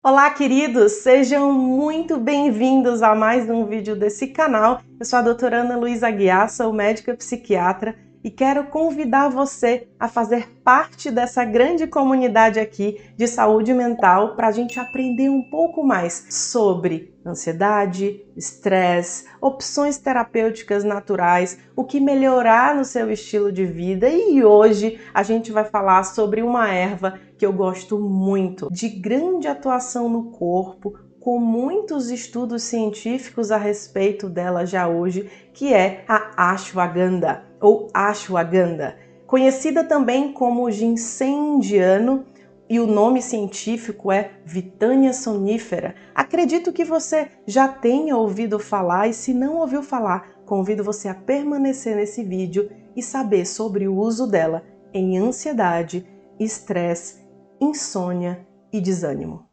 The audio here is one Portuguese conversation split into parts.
Olá, queridos! Sejam muito bem-vindos a mais um vídeo desse canal. Eu sou a doutora Ana Luísa Aguiar, sou médica psiquiatra e quero convidar você a fazer parte dessa grande comunidade aqui de saúde mental para a gente aprender um pouco mais sobre ansiedade, estresse, opções terapêuticas naturais, o que melhorar no seu estilo de vida. E hoje a gente vai falar sobre uma erva que eu gosto muito, de grande atuação no corpo, com muitos estudos científicos a respeito dela já hoje, que é a ashwagandha ou ashwagandha, conhecida também como ginseng indiano, e o nome científico é Withania somnifera. Acredito que você já tenha ouvido falar, e se não ouviu falar, convido você a permanecer nesse vídeo e saber sobre o uso dela em ansiedade, estresse, insônia e desânimo.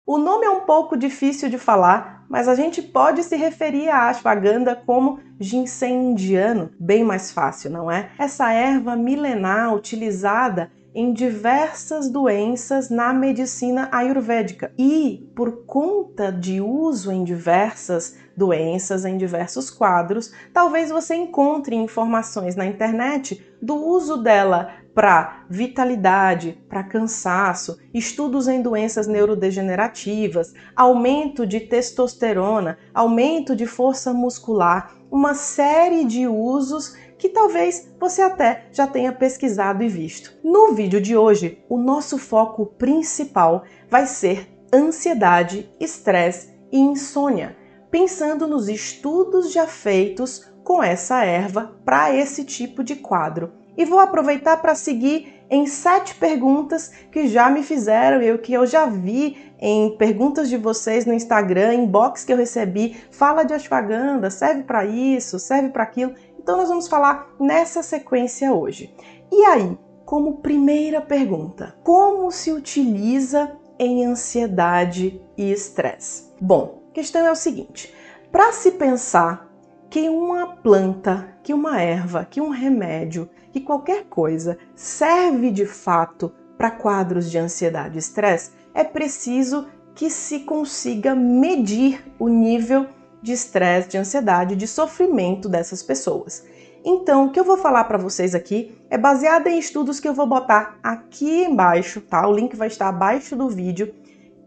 O nome é um pouco difícil de falar, mas a gente pode se referir à ashwagandha como ginseng indiano, bem mais fácil, não é? Essa erva milenar utilizada em diversas doenças na medicina ayurvédica e, por conta de uso em diversas doenças, em diversos quadros, talvez você encontre informações na internet do uso dela para vitalidade, para cansaço, estudos em doenças neurodegenerativas, aumento de testosterona, aumento de força muscular, uma série de usos que talvez você até já tenha pesquisado e visto. No vídeo de hoje, o nosso foco principal vai ser ansiedade, estresse e insônia, pensando nos estudos já feitos com essa erva para esse tipo de quadro. E vou aproveitar para seguir em 7 perguntas que já me fizeram e que eu já vi em perguntas de vocês no Instagram, inbox que eu recebi, fala de ashwagandha, serve para isso, serve para aquilo. Então nós vamos falar nessa sequência hoje. E aí, como primeira pergunta, como se utiliza em ansiedade e estresse? Bom, a questão é o seguinte, para se pensar que uma planta, que uma erva, que um remédio, que qualquer coisa serve de fato para quadros de ansiedade e estresse, é preciso que se consiga medir o nível de estresse, de ansiedade, de sofrimento dessas pessoas. Então, o que eu vou falar para vocês aqui é baseado em estudos que eu vou botar aqui embaixo, tá? O link vai estar abaixo do vídeo,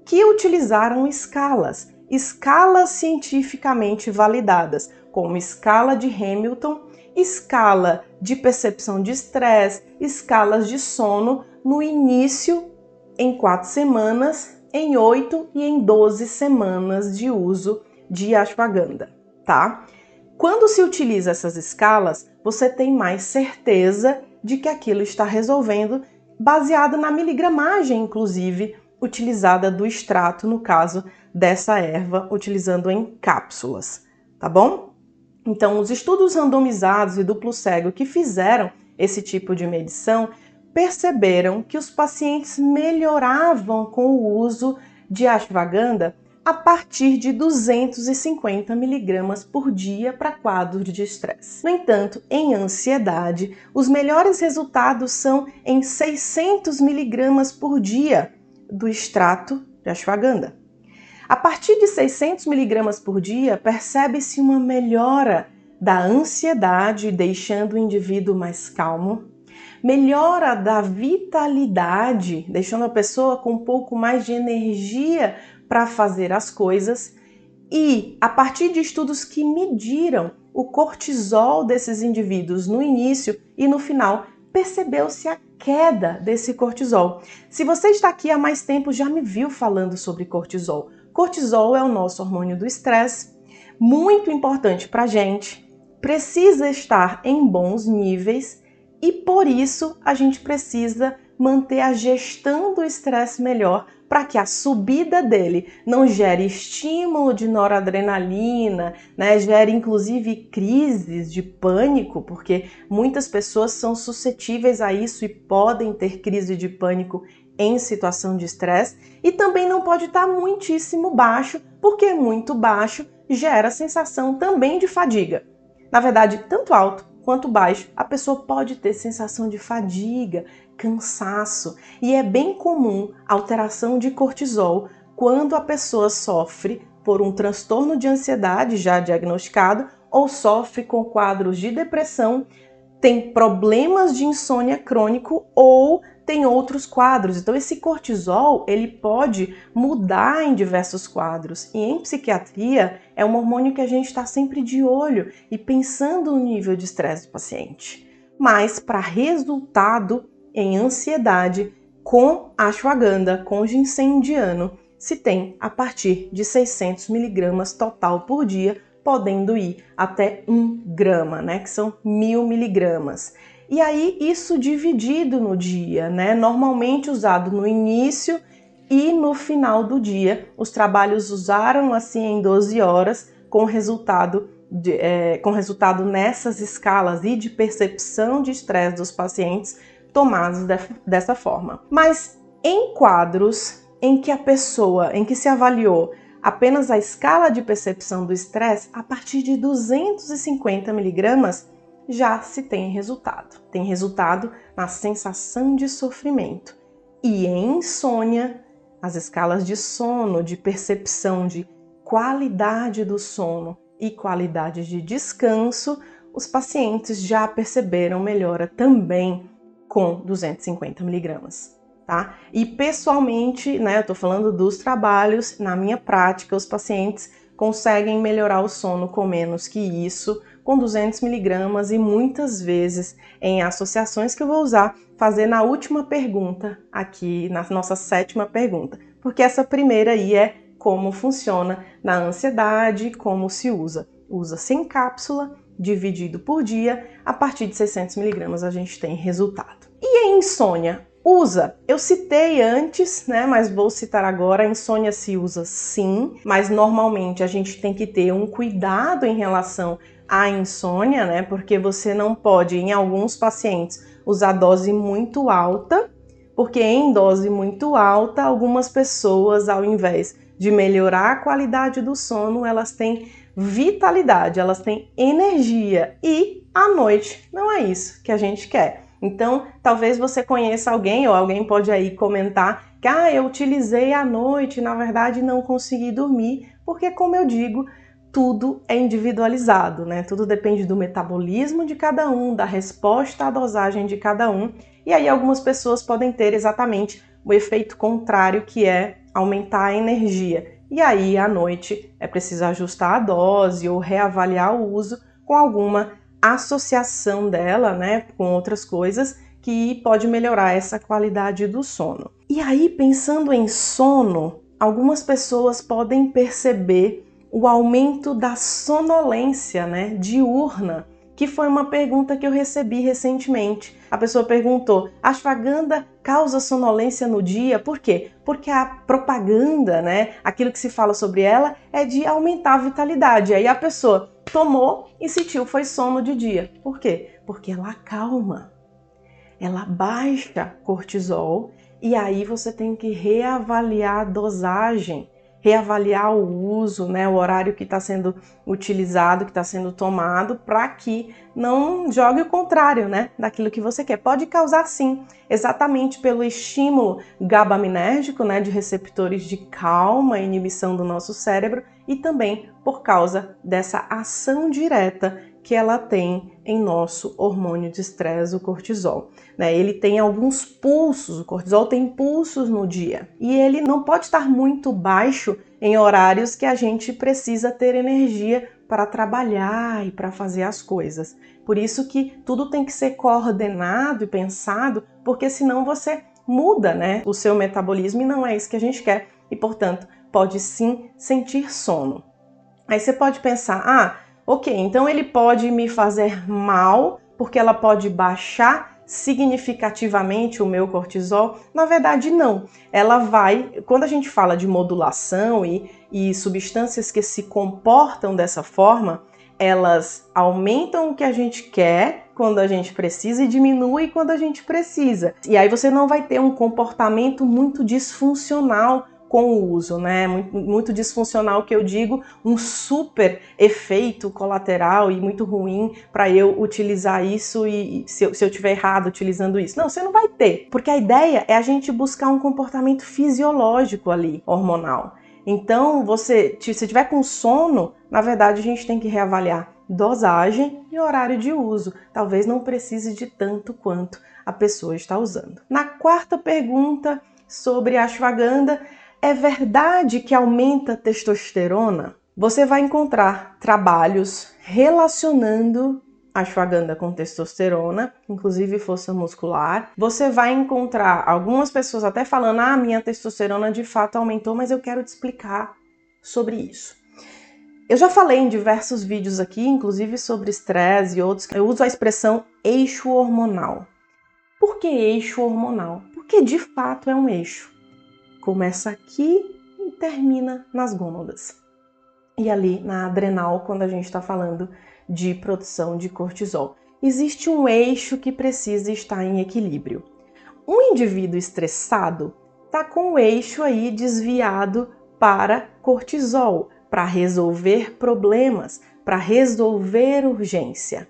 que utilizaram escalas cientificamente validadas, como escala de Hamilton, escala de percepção de estresse, escalas de sono no início em 4 semanas, em 8 e em 12 semanas de uso de ashwagandha, tá? Quando se utiliza essas escalas, você tem mais certeza de que aquilo está resolvendo, baseado na miligramagem, inclusive, utilizada do extrato, no caso dessa erva, utilizando em cápsulas, tá bom? Então, os estudos randomizados e duplo cego que fizeram esse tipo de medição perceberam que os pacientes melhoravam com o uso de ashwagandha a partir de 250 mg por dia para quadros de estresse. No entanto, em ansiedade, os melhores resultados são em 600 mg por dia do extrato de ashwagandha. A partir de 600 mg por dia, percebe-se uma melhora da ansiedade, deixando o indivíduo mais calmo, melhora da vitalidade, deixando a pessoa com um pouco mais de energia para fazer as coisas, e a partir de estudos que mediram o cortisol desses indivíduos no início e no final, percebeu-se a queda desse cortisol. Se você está aqui há mais tempo, já me viu falando sobre cortisol. Cortisol é o nosso hormônio do estresse, muito importante para a gente, precisa estar em bons níveis e por isso a gente precisa manter a gestão do estresse melhor para que a subida dele não gere estímulo de noradrenalina, né? Gere inclusive crises de pânico, porque muitas pessoas são suscetíveis a isso e podem ter crise de pânico em situação de estresse, e também não pode estar muitíssimo baixo, porque muito baixo gera sensação também de fadiga. Na verdade, tanto alto quanto baixo, a pessoa pode ter sensação de fadiga, cansaço. E é bem comum a alteração de cortisol quando a pessoa sofre por um transtorno de ansiedade já diagnosticado ou sofre com quadros de depressão, tem problemas de insônia crônico ou tem outros quadros. Então esse cortisol, ele pode mudar em diversos quadros. E em psiquiatria é um hormônio que a gente está sempre de olho e pensando no nível de estresse do paciente. Mas para resultado em ansiedade, com ashwagandha, com ginseng indiano, se tem a partir de 600 mg total por dia, podendo ir até 1 grama, né, que são 1000 miligramas. E aí isso dividido no dia, né, normalmente usado no início e no final do dia. Os trabalhos usaram assim em 12 horas, com resultado nessas escalas e de percepção de estresse dos pacientes tomados dessa forma. Mas em quadros em que se avaliou apenas a escala de percepção do estresse, a partir de 250 miligramas já se tem resultado. Tem resultado na sensação de sofrimento. E em insônia, as escalas de sono, de percepção de qualidade do sono e qualidade de descanso, os pacientes já perceberam melhora também com 250 miligramas. Tá? E pessoalmente, né, eu tô falando dos trabalhos, na minha prática, os pacientes conseguem melhorar o sono com menos que isso, com 200 miligramas e muitas vezes em associações que eu vou usar, fazer na última pergunta aqui, na nossa 7ª pergunta, porque essa primeira aí é como funciona na ansiedade, como se usa. Usa-se em cápsula, dividido por dia, a partir de 600 miligramas a gente tem resultado. E a insônia? Usa. Eu citei antes, né, mas vou citar agora, a insônia se usa sim, mas normalmente a gente tem que ter um cuidado em relação à insônia, né, porque você não pode, em alguns pacientes, usar dose muito alta, porque em dose muito alta, algumas pessoas, ao invés de melhorar a qualidade do sono, elas têm vitalidade, elas têm energia e à noite não é isso que a gente quer. Então, talvez você conheça alguém ou alguém pode aí comentar que eu utilizei à noite e na verdade não consegui dormir, porque como eu digo, tudo é individualizado, né? Tudo depende do metabolismo de cada um, da resposta à dosagem de cada um. E aí algumas pessoas podem ter exatamente o efeito contrário, que é aumentar a energia. E aí à noite é preciso ajustar a dose ou reavaliar o uso com alguma associação dela, né, com outras coisas que pode melhorar essa qualidade do sono. E aí, pensando em sono, algumas pessoas podem perceber o aumento da sonolência, né, diurna, que foi uma pergunta que eu recebi recentemente. A pessoa perguntou: a ashwagandha causa sonolência no dia? Por quê? Porque a propaganda, né, aquilo que se fala sobre ela é de aumentar a vitalidade. Aí a pessoa tomou e sentiu foi sono de dia. Por quê? Porque ela acalma, ela baixa cortisol e aí você tem que reavaliar a dosagem, reavaliar o uso, né, o horário que está sendo utilizado, que está sendo tomado, para que não jogue o contrário, né, daquilo que você quer. Pode causar sim, exatamente pelo estímulo GABAminérgico, né, de receptores de calma, inibição do nosso cérebro, e também por causa dessa ação direta que ela tem em nosso hormônio de estresse, o cortisol. Ele tem alguns pulsos, o cortisol tem pulsos no dia e ele não pode estar muito baixo em horários que a gente precisa ter energia para trabalhar e para fazer as coisas. Por isso que tudo tem que ser coordenado e pensado, porque senão você muda, né, o seu metabolismo e não é isso que a gente quer e, portanto, pode sim sentir sono. Aí você pode pensar, ok, então ele pode me fazer mal porque ela pode baixar significativamente o meu cortisol? Na verdade, não. Ela vai, quando a gente fala de modulação e substâncias que se comportam dessa forma, elas aumentam o que a gente quer quando a gente precisa e diminuem quando a gente precisa. E aí você não vai ter um comportamento muito disfuncional com o uso, né? Muito disfuncional, que eu digo, um super efeito colateral e muito ruim para eu utilizar isso e se eu tiver errado utilizando isso. Não, você não vai ter, porque a ideia é a gente buscar um comportamento fisiológico ali, hormonal. Então, se tiver com sono, na verdade a gente tem que reavaliar dosagem e horário de uso. Talvez não precise de tanto quanto a pessoa está usando. Na quarta pergunta sobre a ashwagandha, é verdade que aumenta a testosterona? Você vai encontrar trabalhos relacionando a ashwagandha com testosterona, inclusive força muscular. Você vai encontrar algumas pessoas até falando: ah, minha testosterona de fato aumentou, mas eu quero te explicar sobre isso. Eu já falei em diversos vídeos aqui, inclusive sobre estresse e outros, eu uso a expressão eixo hormonal. Por que eixo hormonal? Porque de fato é um eixo. Começa aqui e termina nas gônadas. E ali na adrenal, quando a gente está falando de produção de cortisol. Existe um eixo que precisa estar em equilíbrio. Um indivíduo estressado está com o eixo aí desviado para cortisol, para resolver problemas, para resolver urgência.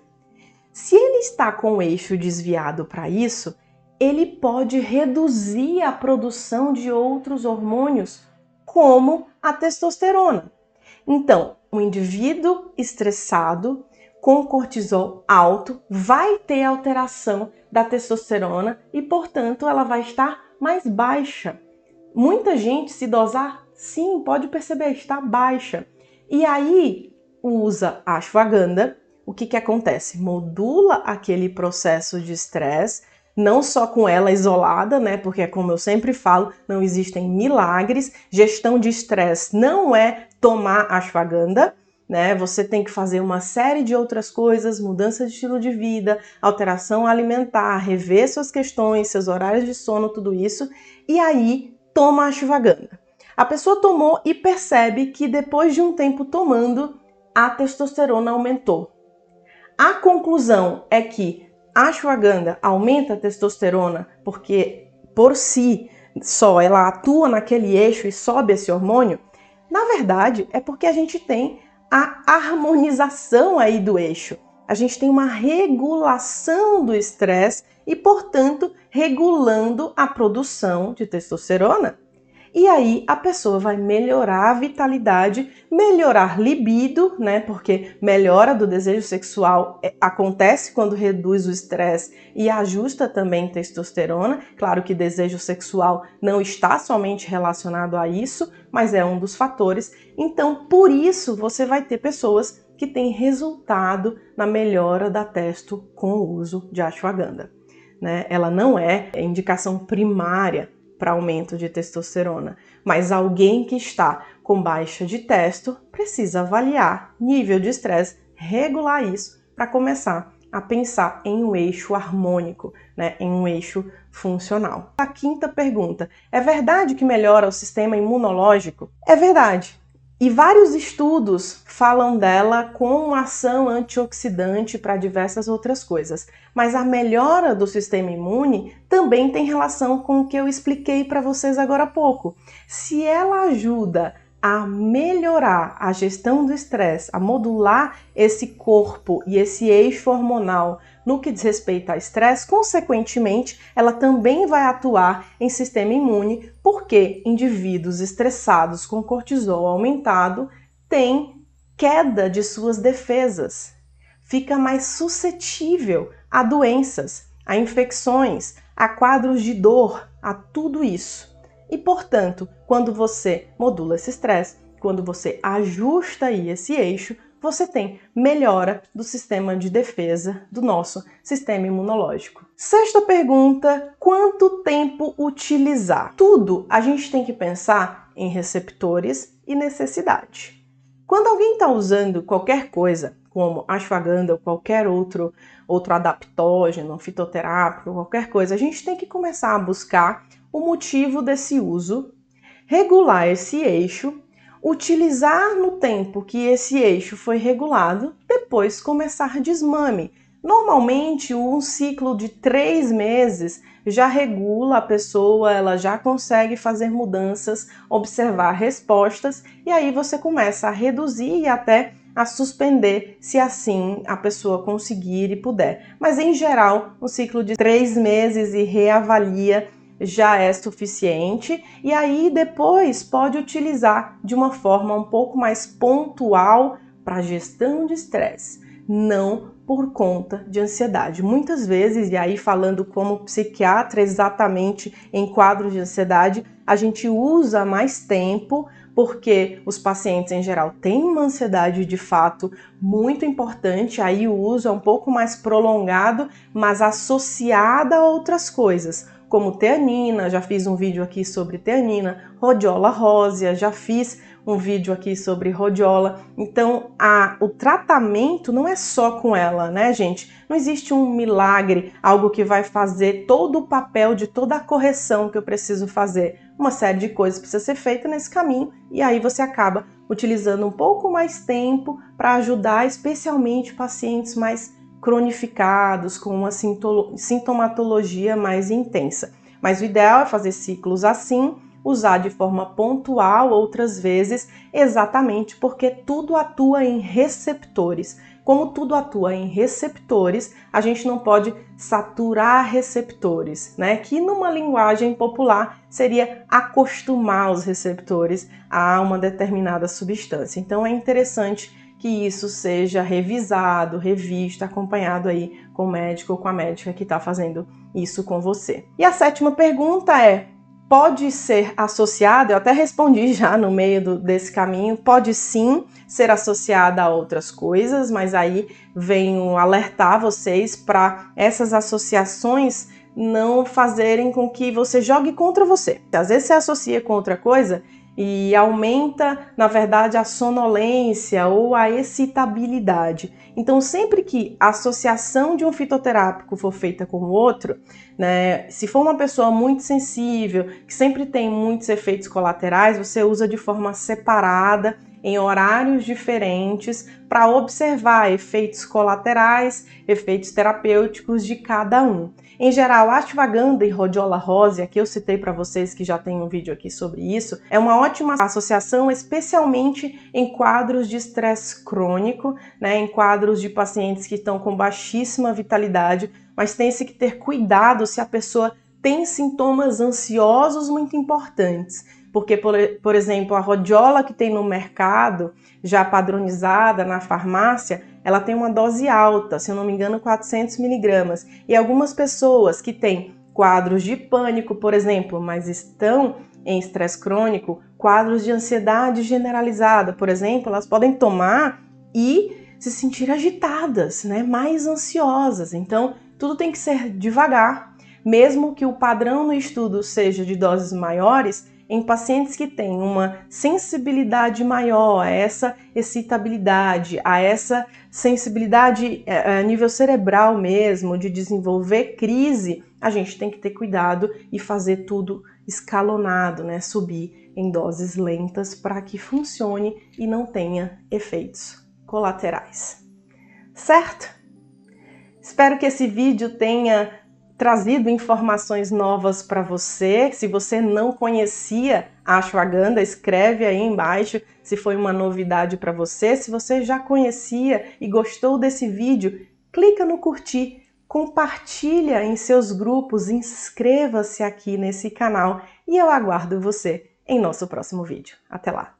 Se ele está com o eixo desviado para isso, ele pode reduzir a produção de outros hormônios, como a testosterona. Então, o indivíduo estressado com cortisol alto vai ter alteração da testosterona e, portanto, ela vai estar mais baixa. Muita gente, se dosar, sim, pode perceber, está baixa. E aí, usa a ashwagandha. O que acontece? Modula aquele processo de estresse, não só com ela isolada, né? Porque, como eu sempre falo, não existem milagres. Gestão de estresse não é tomar ashwagandha, né? Você tem que fazer uma série de outras coisas, mudança de estilo de vida, alteração alimentar, rever suas questões, seus horários de sono, tudo isso. E aí, toma a ashwagandha. A pessoa tomou e percebe que depois de um tempo tomando, a testosterona aumentou. A conclusão é que a ashwagandha aumenta a testosterona porque por si só ela atua naquele eixo e sobe esse hormônio? Na verdade, é porque a gente tem a harmonização aí do eixo. A gente tem uma regulação do estresse e, portanto, regulando a produção de testosterona. E aí a pessoa vai melhorar a vitalidade, melhorar libido, né? Porque melhora do desejo sexual acontece quando reduz o estresse e ajusta também testosterona. Claro que desejo sexual não está somente relacionado a isso, mas é um dos fatores. Então, por isso, você vai ter pessoas que têm resultado na melhora da testo com o uso de ashwagandha, né? Ela não é indicação primária para aumento de testosterona, mas alguém que está com baixa de testo precisa avaliar nível de estresse, regular isso para começar a pensar em um eixo harmônico, né, em um eixo funcional. A quinta pergunta: é verdade que melhora o sistema imunológico? É verdade. E vários estudos falam dela com ação antioxidante para diversas outras coisas. Mas a melhora do sistema imune também tem relação com o que eu expliquei para vocês agora há pouco. Se ela ajuda a melhorar a gestão do estresse, a modular esse corpo e esse eixo hormonal no que diz respeito a estresse, consequentemente, ela também vai atuar em sistema imune, porque indivíduos estressados com cortisol aumentado têm queda de suas defesas, fica mais suscetível a doenças, a infecções, a quadros de dor, a tudo isso. E, portanto, quando você modula esse estresse, quando você ajusta aí esse eixo, você tem melhora do sistema de defesa do nosso sistema imunológico. Sexta pergunta: quanto tempo utilizar? Tudo a gente tem que pensar em receptores e necessidade. Quando alguém está usando qualquer coisa, como ashwagandha ou qualquer outro adaptógeno, fitoterápico, qualquer coisa, a gente tem que começar a buscar o motivo desse uso, regular esse eixo, utilizar no tempo que esse eixo foi regulado, depois começar desmame. Normalmente, um ciclo de 3 meses já regula a pessoa, ela já consegue fazer mudanças, observar respostas, e aí você começa a reduzir e até a suspender, se assim a pessoa conseguir e puder. Mas em geral, um ciclo de 3 meses e reavalia já é suficiente, e aí depois pode utilizar de uma forma um pouco mais pontual para gestão de estresse, não por conta de ansiedade. Muitas vezes, e aí falando como psiquiatra exatamente em quadros de ansiedade, a gente usa mais tempo porque os pacientes em geral têm uma ansiedade de fato muito importante, aí o uso é um pouco mais prolongado, mas associada a outras coisas, como teanina, já fiz um vídeo aqui sobre teanina, rhodiola rósea, já fiz um vídeo aqui sobre rhodiola. Então, o tratamento não é só com ela, né, gente? Não existe um milagre, algo que vai fazer todo o papel de toda a correção que eu preciso fazer. Uma série de coisas precisa ser feita nesse caminho e aí você acaba utilizando um pouco mais tempo para ajudar especialmente pacientes mais cronificados, com uma sintomatologia mais intensa. Mas o ideal é fazer ciclos assim, usar de forma pontual outras vezes, exatamente porque tudo atua em receptores. Como tudo atua em receptores, a gente não pode saturar receptores, né? Que numa linguagem popular seria acostumar os receptores a uma determinada substância. Então é interessante que isso seja revisado, revisto, acompanhado aí com o médico ou com a médica que está fazendo isso com você. E a 7ª pergunta é: pode ser associada, eu até respondi já no meio desse caminho, pode sim ser associada a outras coisas, mas aí venho alertar vocês para essas associações não fazerem com que você jogue contra você. Às vezes você associa com outra coisa e aumenta, na verdade, a sonolência ou a excitabilidade. Então, sempre que a associação de um fitoterápico for feita com o outro, né, se for uma pessoa muito sensível, que sempre tem muitos efeitos colaterais, você usa de forma separada, em horários diferentes, para observar efeitos colaterais, efeitos terapêuticos de cada um. Em geral, a ashwagandha e rhodiola rósea, que eu citei para vocês, que já tem um vídeo aqui sobre isso, é uma ótima associação, especialmente em quadros de estresse crônico, né, em quadros de pacientes que estão com baixíssima vitalidade, mas tem-se que ter cuidado se a pessoa tem sintomas ansiosos muito importantes. Porque, por exemplo, a rhodiola que tem no mercado, já padronizada na farmácia, ela tem uma dose alta, se eu não me engano, 400 miligramas. E algumas pessoas que têm quadros de pânico, por exemplo, mas estão em estresse crônico, quadros de ansiedade generalizada, por exemplo, elas podem tomar e se sentir agitadas, né? Mais ansiosas. Então, tudo tem que ser devagar. Mesmo que o padrão no estudo seja de doses maiores, em pacientes que têm uma sensibilidade maior a essa excitabilidade, a essa sensibilidade a nível cerebral mesmo, de desenvolver crise, a gente tem que ter cuidado e fazer tudo escalonado, né? Subir em doses lentas para que funcione e não tenha efeitos colaterais. Certo? Espero que esse vídeo tenha trazido informações novas para você. Se você não conhecia a ashwagandha, escreve aí embaixo se foi uma novidade para você. Se você já conhecia e gostou desse vídeo, clica no curtir, compartilha em seus grupos, inscreva-se aqui nesse canal e eu aguardo você em nosso próximo vídeo. Até lá!